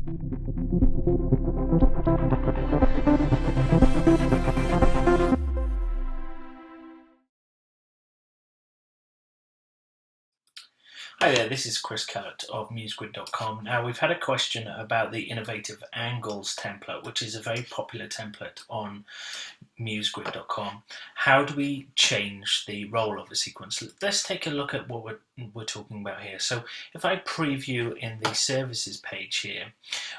Hi there, this is Chris Callett of MuseGrid.com. Now, we've had a question about the Innovative Angles template, which is a very popular template on MuseGrid.com. How do we change the rollover sequence? Let's take a look at what we're talking about here. So if I preview in the services page here,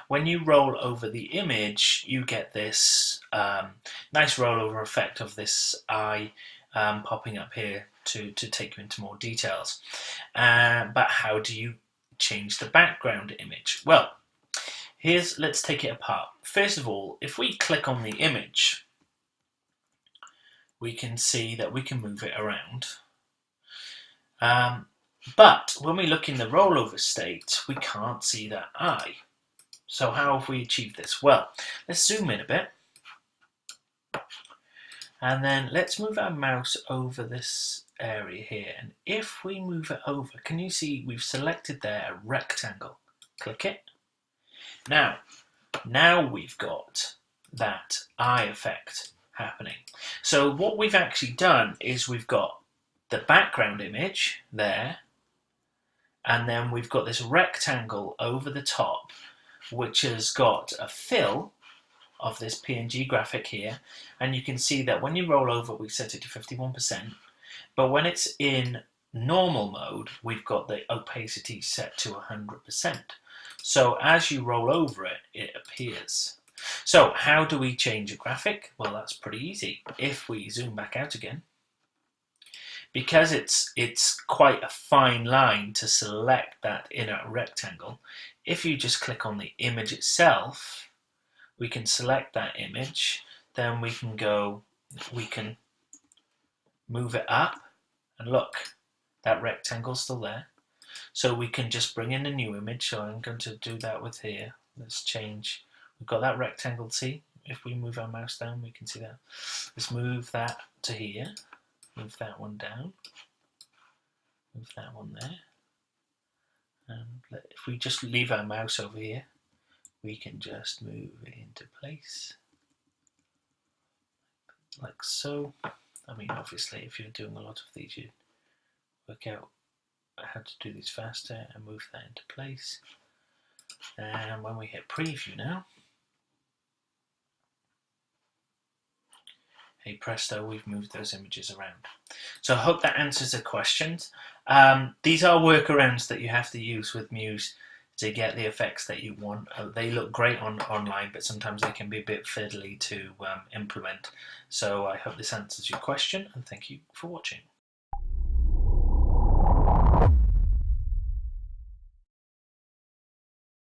when you roll over the image, you get this nice rollover effect of this eye popping up here to take you into more details. But how do you change the background image? Well, let's take it apart. First of all, if we click on the image, we can see that we can move it around. But when we look in the rollover state, we can't see that eye. So how have we achieved this? Well, let's zoom in a bit. And then let's move our mouse over this area here. And if we move it over, can you see we've selected there a rectangle? Click it. Now we've got that eye effect happening. So what we've actually done is we've got the background image there, and then we've got this rectangle over the top, which has got a fill of this PNG graphic here, and you can see that when you roll over, we set it to 51%, but when it's in normal mode, we've got the opacity set to 100%. So as you roll over it, it appears. So how do we change a graphic? Well, that's pretty easy. If we zoom back out again, because it's quite a fine line to select that inner rectangle, if you just click on the image itself, we can select that image, then we can move it up, and look, that rectangle's still there. So we can just bring in a new image, so I'm going to do that with here. Let's change, we've got that rectangle, see? If we move our mouse down, we can see that. Let's move that to here, move that one down, move that one there. And if we just leave our mouse over here, we can just move it into place, like so. I mean, obviously, if you're doing a lot of these, you work out how to do these faster and move that into place. And when we hit preview now, hey presto, we've moved those images around. So I hope that answers the questions. These are workarounds that you have to use with Muse to get the effects that you want. They look great online, but sometimes they can be a bit fiddly to implement. So I hope this answers your question, and thank you for watching.